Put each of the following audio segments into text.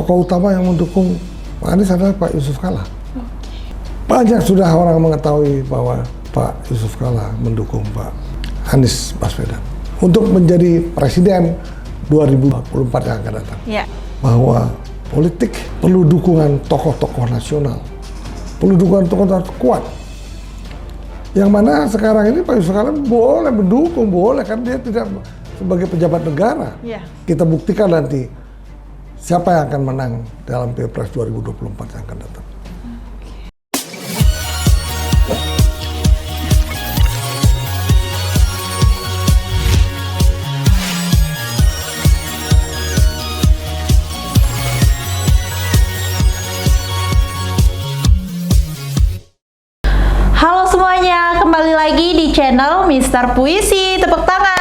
tokoh utama yang mendukung Pak Anies adalah Pak Yusuf Kalla. Banyak sudah orang mengetahui bahwa Pak Yusuf Kalla mendukung Pak Anies Baswedan untuk menjadi presiden 2024 yang akan datang. Ya. Bahwa politik perlu dukungan tokoh-tokoh nasional, perlu dukungan tokoh-tokoh kuat. Yang mana sekarang ini Pak Yusuf Kalla boleh mendukung, boleh kan dia tidak sebagai pejabat negara. Ya. Kita buktikan nanti siapa yang akan menang dalam Pilpres 2024 yang akan datang. Halo semuanya, kembali lagi di channel Mister Puisi. Tepuk tangan.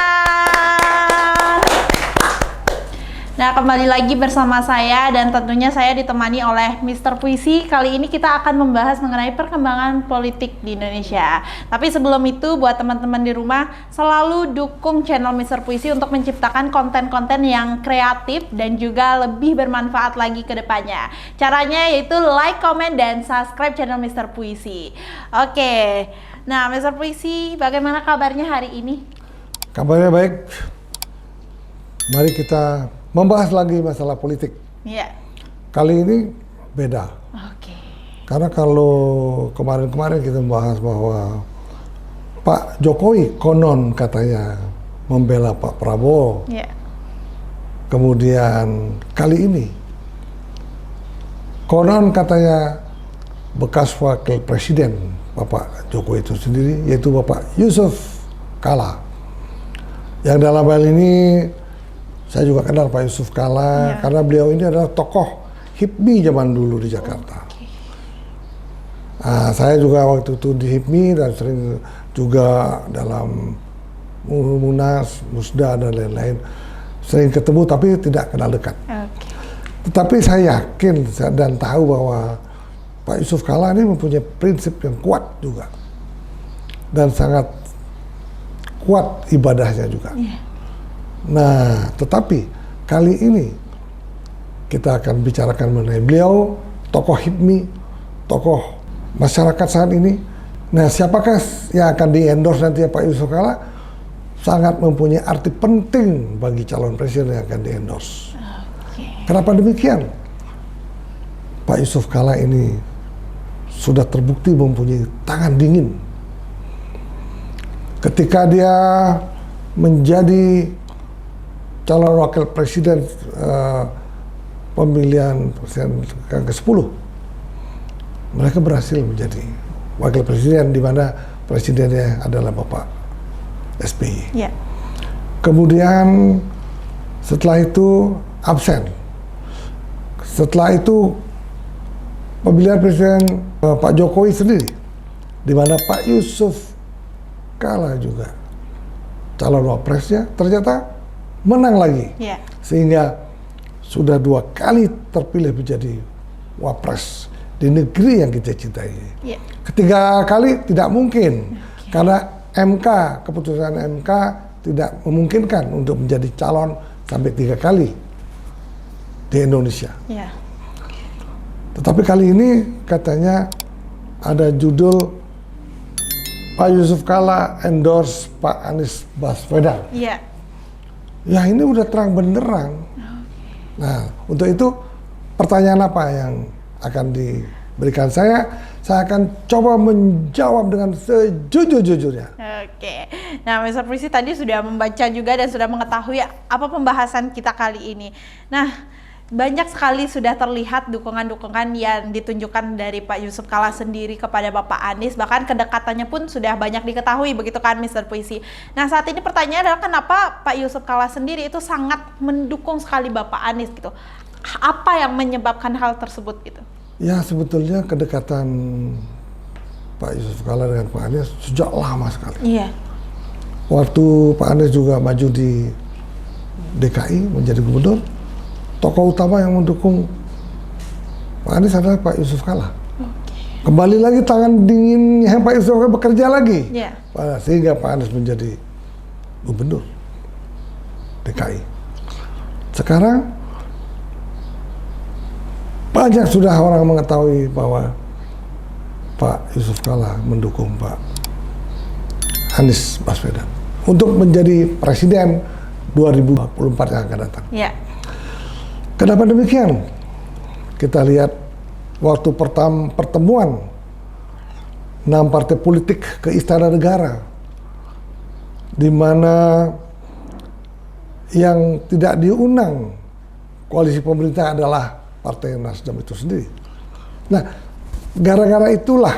Nah, kembali lagi bersama saya dan tentunya saya ditemani oleh Mister Puisi. Kali ini kita akan membahas mengenai perkembangan politik di Indonesia. Tapi sebelum itu, buat teman-teman di rumah, selalu dukung channel Mister Puisi untuk menciptakan konten-konten yang kreatif dan juga lebih bermanfaat lagi ke depannya. Caranya yaitu like, comment, dan subscribe channel Mister Puisi. Oke, nah Mister Puisi, bagaimana kabarnya hari ini? Kabarnya baik. Mari kita membahas lagi masalah politik. Iya. Kali ini beda. Oke. Karena kalau kemarin-kemarin kita membahas bahwa Pak Jokowi konon katanya membela Pak Prabowo. Iya. Kemudian kali ini konon katanya bekas wakil presiden Bapak Jokowi itu sendiri, yaitu Bapak Yusuf Kalla. Yang dalam hal ini saya juga kenal Pak Yusuf Kalla, karena beliau ini adalah tokoh HIPMI zaman dulu di Jakarta. Nah, saya juga waktu itu di HIPMI dan sering juga dalam Munas, Musda dan lain-lain. Sering ketemu tapi tidak kenal dekat. Tetapi saya yakin dan tahu bahwa Pak Yusuf Kalla ini mempunyai prinsip yang kuat juga. Dan sangat kuat ibadahnya juga. Nah, tetapi kali ini kita akan bicarakan mengenai beliau, tokoh HIPMI, tokoh masyarakat saat ini. Nah, siapakah yang akan di-endorse nanti Pak Yusuf Kalla? Sangat mempunyai arti penting bagi calon presiden yang akan di-endorse. Kenapa demikian? Pak Yusuf Kalla ini sudah terbukti mempunyai tangan dingin. Ketika dia menjadi calon wakil presiden pemilihan presiden yang ke-10, mereka berhasil menjadi wakil presiden di mana presidennya adalah Bapak SBY. Ya. Kemudian setelah itu absen. Setelah itu pemilihan presiden Pak Jokowi sendiri, di mana Pak Yusuf Kalla juga calon wapresnya ternyata menang lagi, sehingga sudah 2 kali terpilih menjadi wapres di negeri yang kita cintai. Ketiga kali tidak mungkin, karena keputusan MK tidak memungkinkan untuk menjadi calon sampai 3 kali di Indonesia. Tetapi kali ini katanya ada judul Pak Yusuf Kalla endorse Pak Anies Baswedan. Ya, ini udah terang benderang. Nah, untuk itu pertanyaan apa yang akan diberikan saya akan coba menjawab dengan sejujur-jujurnya. Oke. Nah, Mister Puisi tadi sudah membaca juga dan sudah mengetahui apa pembahasan kita kali ini. Nah, banyak sekali sudah terlihat dukungan-dukungan yang ditunjukkan dari Pak Yusuf Kalla sendiri kepada Bapak Anies, bahkan kedekatannya pun sudah banyak diketahui, begitu kan Mister Puisi. Nah, saat ini pertanyaannya adalah kenapa Pak Yusuf Kalla sendiri itu sangat mendukung sekali Bapak Anies gitu. Apa yang menyebabkan hal tersebut gitu? Ya, sebetulnya kedekatan Pak Yusuf Kalla dengan Pak Anies sejak lama sekali. Iya. Waktu Pak Anies juga maju di DKI menjadi gubernur, tokoh utama yang mendukung Pak Anies adalah Pak Yusuf Kalla. Kembali lagi tangan dinginnya Pak Yusuf Kalla bekerja lagi, sehingga Pak Anies menjadi gubernur DKI. Sekarang banyak sudah orang mengetahui bahwa Pak Yusuf Kalla mendukung Pak Anies Baswedan untuk menjadi presiden 2024 yang akan datang. Ya. Kenapa demikian? Kita lihat waktu pertemuan 6 partai politik ke Istana Negara, di mana yang tidak diundang koalisi pemerintah adalah Partai Nasdem itu sendiri. Nah, gara-gara itulah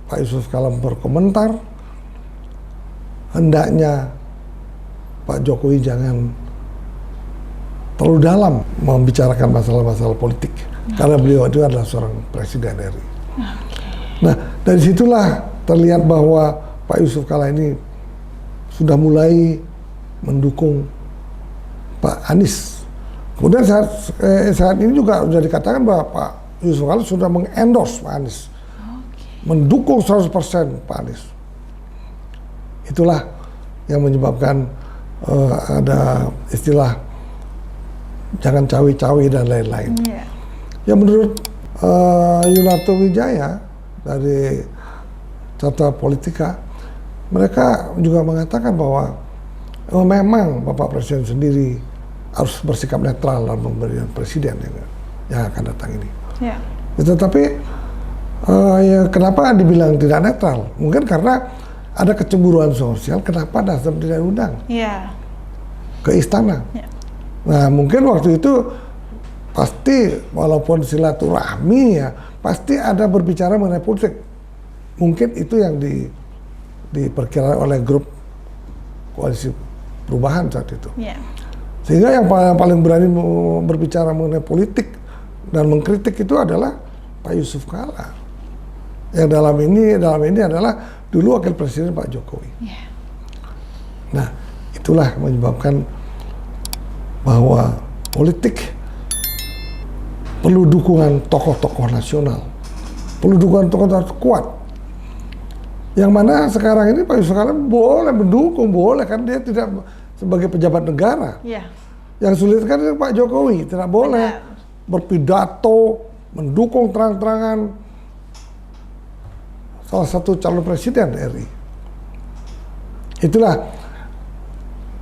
Pak Yusuf Kalla berkomentar, hendaknya Pak Jokowi jangan terlalu dalam membicarakan masalah-masalah politik, karena beliau itu adalah seorang presiden RI. Nah, dari situlah terlihat bahwa Pak Yusuf Kalla ini sudah mulai mendukung Pak Anies. Kemudian saat ini juga sudah dikatakan bahwa Pak Yusuf Kalla sudah mengendorse Pak Anies, mendukung 100% Pak Anies. Itulah yang menyebabkan ada istilah jangan cawe-cawe dan lain-lain. Ya menurut Yunarto Wijaya dari Carta Politika, mereka juga mengatakan bahwa memang Bapak Presiden sendiri harus bersikap netral dalam pemilihan presiden yang akan datang ini. Ya. Tetapi ya kenapa dibilang tidak netral? Mungkin karena ada kecemburuan sosial. Kenapa Nasdem tidak diundang ke istana? Ya. Nah, mungkin waktu itu pasti walaupun silaturahmi ya pasti ada berbicara mengenai politik. Mungkin itu yang diperkirakan oleh grup koalisi perubahan saat itu. Yeah. Sehingga yang paling berani berbicara mengenai politik dan mengkritik itu adalah Pak Yusuf Kalla. Yang dalam ini adalah dulu wakil presiden Pak Jokowi. Yeah. Nah, itulah menyebabkan bahwa politik perlu dukungan tokoh-tokoh nasional, perlu dukungan tokoh-tokoh kuat. Yang mana sekarang ini Pak Yusuf Kalla boleh mendukung, boleh kan dia tidak sebagai pejabat negara. Yeah. Yang sulit kan Pak Jokowi tidak boleh berpidato mendukung terang-terangan salah satu calon presiden RI. Itulah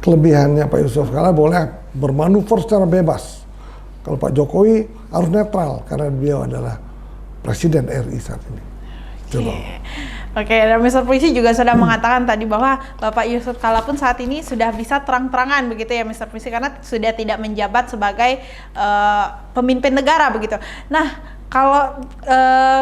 kelebihannya Pak Yusuf Kalla, boleh bermanuver secara bebas. Kalau Pak Jokowi harus netral karena beliau adalah presiden RI saat ini. Oke, dan Mr. Puisi juga sudah mengatakan tadi bahwa Bapak Yusuf Kalla pun saat ini sudah bisa terang-terangan begitu ya Mr. Puisi, karena sudah tidak menjabat sebagai pemimpin negara begitu. Nah, kalau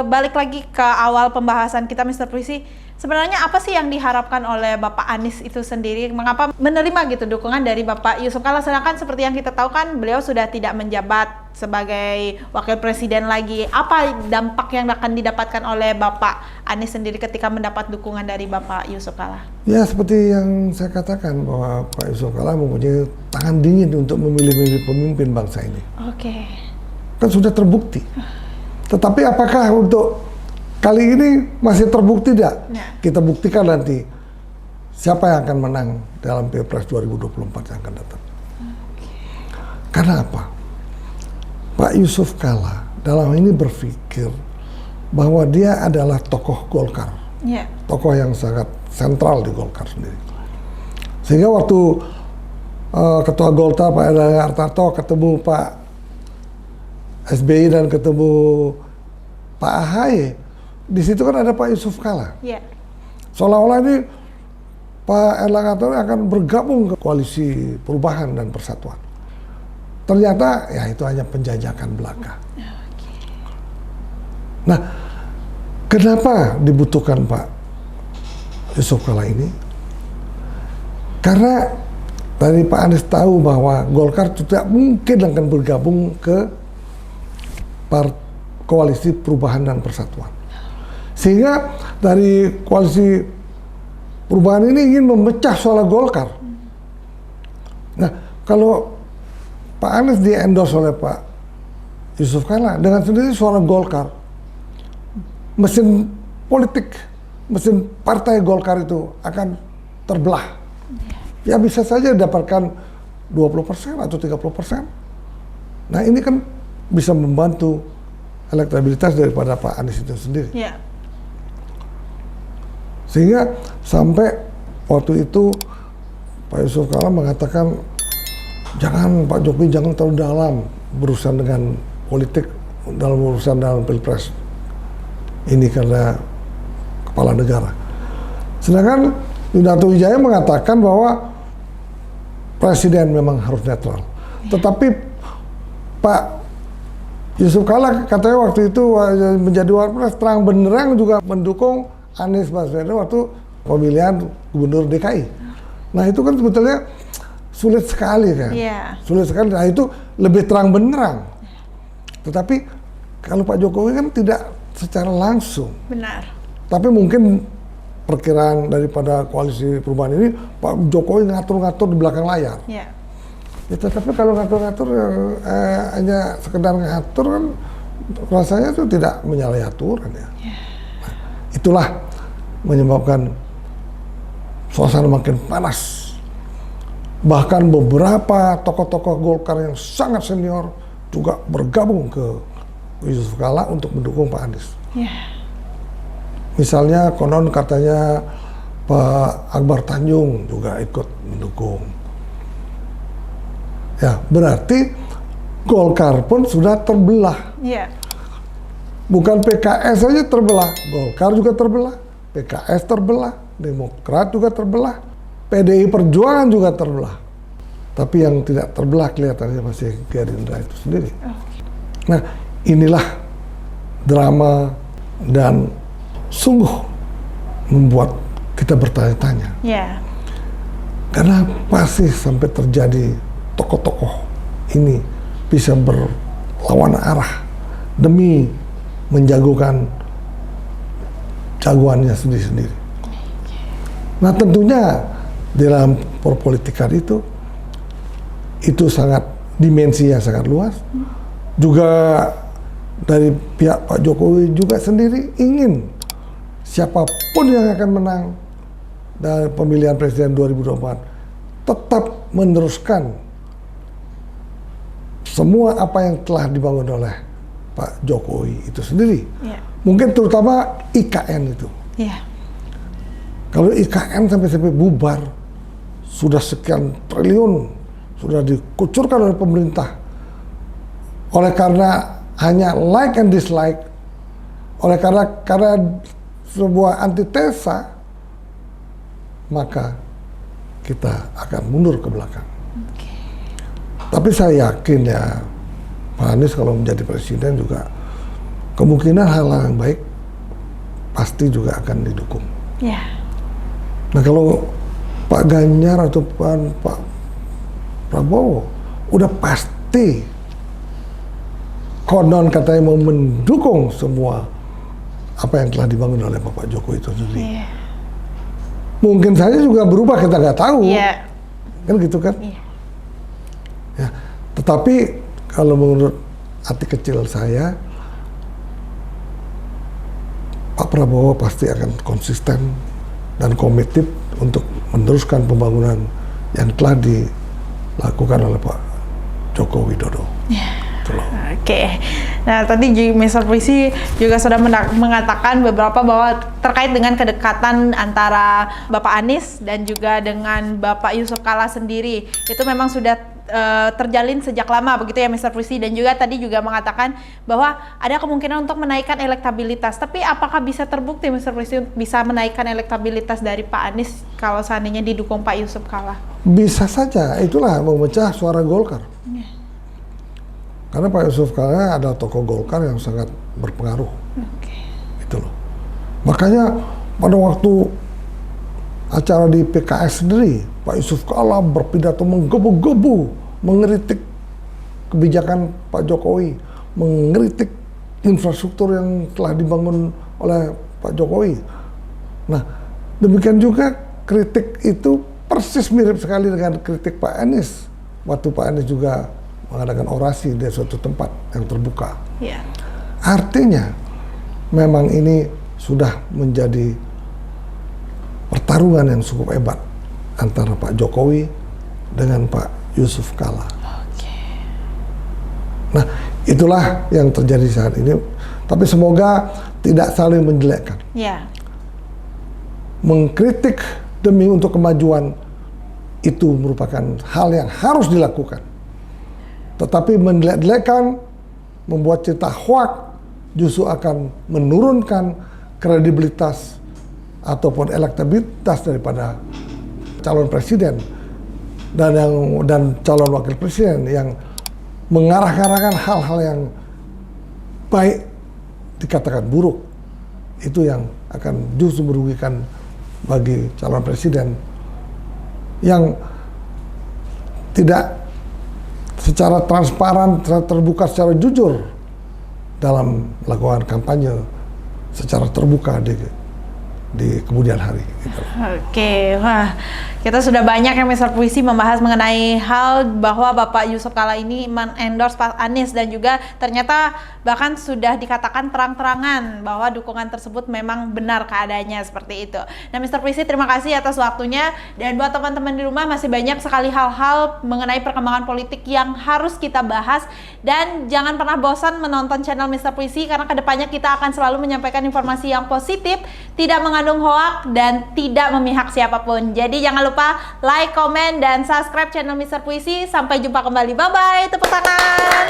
balik lagi ke awal pembahasan kita Mr. Puisi, sebenarnya apa sih yang diharapkan oleh Bapak Anies itu sendiri? Mengapa menerima gitu dukungan dari Bapak Yusuf Kalla? Sedangkan seperti yang kita tahu kan beliau sudah tidak menjabat sebagai wakil presiden lagi. Apa dampak yang akan didapatkan oleh Bapak Anies sendiri ketika mendapat dukungan dari Bapak Yusuf Kalla? Ya seperti yang saya katakan bahwa Pak Yusuf Kalla mempunyai tangan dingin untuk memilih pemimpin bangsa ini. Oke. Kan sudah terbukti. Tetapi apakah untuk kali ini masih terbukti tidak? Ya. Kita buktikan nanti siapa yang akan menang dalam Pilpres 2024 yang akan datang. Karena apa? Pak Yusuf Kalla dalam ini berpikir bahwa dia adalah tokoh Golkar. Ya. Tokoh yang sangat sentral di Golkar sendiri. Sehingga waktu Ketua Golkar Pak Erlangga Hartarto ketemu Pak SBY dan ketemu Pak AHY, di situ kan ada Pak Yusuf Kalla. Yeah. Seolah-olah ini Pak Erlangga Hartarto akan bergabung ke koalisi perubahan dan persatuan. Ternyata ya itu hanya penjajakan belaka. Okay. Nah, kenapa dibutuhkan Pak Yusuf Kalla ini? Karena tadi Pak Anies tahu bahwa Golkar tidak mungkin akan bergabung ke koalisi perubahan dan persatuan. Sehingga dari koalisi perubahan ini ingin memecah suara Golkar. Nah, kalau Pak Anies di-endorse oleh Pak Yusuf Kalla, dengan sendiri suara Golkar, mesin politik, mesin partai Golkar itu akan terbelah. Ya bisa saja dapatkan 20% atau 30%. Nah ini kan bisa membantu elektabilitas daripada Pak Anies itu sendiri. Yeah. Sehingga sampai waktu itu Pak Yusuf Kala mengatakan, jangan Pak Jokowi jangan terlalu dalam berurusan dengan politik, dalam urusan dalam pilpres ini karena kepala negara. Sedangkan Yunarto Wijaya mengatakan bahwa presiden memang harus netral. Tetapi Pak Yusuf Kala katanya waktu itu menjadi wapres terang benderang juga mendukung Anies Baswedan waktu pemilihan gubernur DKI. Nah itu kan sebetulnya sulit sekali kan, sulit sekali. Nah itu lebih terang benderang. Tetapi kalau Pak Jokowi kan tidak secara langsung. Benar. Tapi mungkin perkiraan daripada koalisi perubahan ini, Pak Jokowi ngatur-ngatur di belakang layar. Ya, tetapi kalau ngatur-ngatur hanya sekedar ngatur kan rasanya itu tidak menyalahi aturan ya. Nah, itulah menyebabkan suasana makin panas. Bahkan beberapa tokoh-tokoh Golkar yang sangat senior juga bergabung ke Yusuf Kala untuk mendukung Pak Anies. Misalnya konon katanya Pak Akbar Tanjung juga ikut mendukung. Ya, berarti Golkar pun sudah terbelah. Bukan PKS saja terbelah, Golkar juga terbelah, PKS terbelah, Demokrat juga terbelah, PDI Perjuangan juga terbelah. Tapi yang tidak terbelah kelihatannya masih Gerindra itu sendiri. Nah, inilah drama dan sungguh membuat kita bertanya-tanya. Kenapa sih sampai terjadi tokoh-tokoh ini bisa berlawan arah demi menjagokan jagoannya sendiri-sendiri. Nah tentunya dalam perpolitikan itu sangat dimensinya sangat luas. Juga dari pihak Pak Jokowi juga sendiri ingin siapapun yang akan menang dari pemilihan presiden 2024 tetap meneruskan semua apa yang telah dibangun oleh Pak Jokowi itu sendiri. Mungkin terutama IKN itu. Kalau IKN sampai bubar, sudah sekian triliun, sudah dikucurkan oleh pemerintah. Oleh karena hanya like and dislike, oleh karena sebuah antitesa, maka kita akan mundur ke belakang. Tapi saya yakin ya, Pak Anies kalau menjadi presiden juga kemungkinan hal-hal yang baik pasti juga akan didukung. Nah kalau Pak Ganjar atau Pak Prabowo udah pasti konon katanya mau mendukung semua apa yang telah dibangun oleh Bapak Jokowi itu sendiri. Mungkin saja juga berubah, kita nggak tahu. Kan gitu kan? Ya, tetapi kalau menurut hati kecil saya, Pak Prabowo pasti akan konsisten dan komited untuk meneruskan pembangunan yang telah dilakukan oleh Pak Joko Widodo. Nah tadi Mr. Puisi juga sudah mengatakan beberapa bahwa terkait dengan kedekatan antara Bapak Anies dan juga dengan Bapak Yusuf Kala sendiri itu memang sudah terjalin sejak lama begitu ya Mr. Puisi, dan juga tadi juga mengatakan bahwa ada kemungkinan untuk menaikkan elektabilitas. Tapi apakah bisa terbukti Mr. Puisi bisa menaikkan elektabilitas dari Pak Anies kalau seandainya didukung Pak Yusuf Kala? Bisa saja, itulah memecah suara Golkar. Karena Pak Yusuf Kala adalah tokoh Golkar yang sangat berpengaruh. Itu loh. Makanya pada waktu acara di PKS sendiri, Pak Yusuf Kala berpidato menggebu-gebu, mengkritik kebijakan Pak Jokowi, mengkritik infrastruktur yang telah dibangun oleh Pak Jokowi. Nah, demikian juga kritik itu persis mirip sekali dengan kritik Pak Anies. Waktu Pak Anies juga mengadakan orasi di suatu tempat yang terbuka. Artinya, memang ini sudah menjadi pertarungan yang cukup hebat antara Pak Jokowi dengan Pak Yusuf Kala. Nah, Itulah yang terjadi saat ini. Tapi semoga tidak saling menjelekkan. Ya. Mengkritik demi untuk kemajuan itu merupakan hal yang harus dilakukan. Tetapi menjelek-jelekan, membuat cerita hoak justru akan menurunkan kredibilitas ataupun elektabilitas daripada calon presiden dan calon wakil presiden yang mengarah-arahkan hal-hal yang baik dikatakan buruk. Itu yang akan justru merugikan bagi calon presiden yang tidak secara transparan, terbuka, secara jujur dalam melakukan kampanye secara terbuka di kemudian hari. Gitu. Oke, wah, kita sudah banyak yang Mr. Puisi membahas mengenai hal bahwa Bapak Yusuf Kala ini men-endorse Pak Anies dan juga ternyata bahkan sudah dikatakan terang-terangan bahwa dukungan tersebut memang benar keadaannya seperti itu. Nah, Mr. Puisi, terima kasih atas waktunya, dan buat teman-teman di rumah masih banyak sekali hal-hal mengenai perkembangan politik yang harus kita bahas, dan jangan pernah bosan menonton channel Mr. Puisi karena kedepannya kita akan selalu menyampaikan informasi yang positif, tidak mengandung hoak dan tidak memihak siapapun. Jadi jangan lupa like, komen, dan subscribe channel Mr. Puisi. Sampai jumpa kembali. Bye-bye. Tepuk tangan.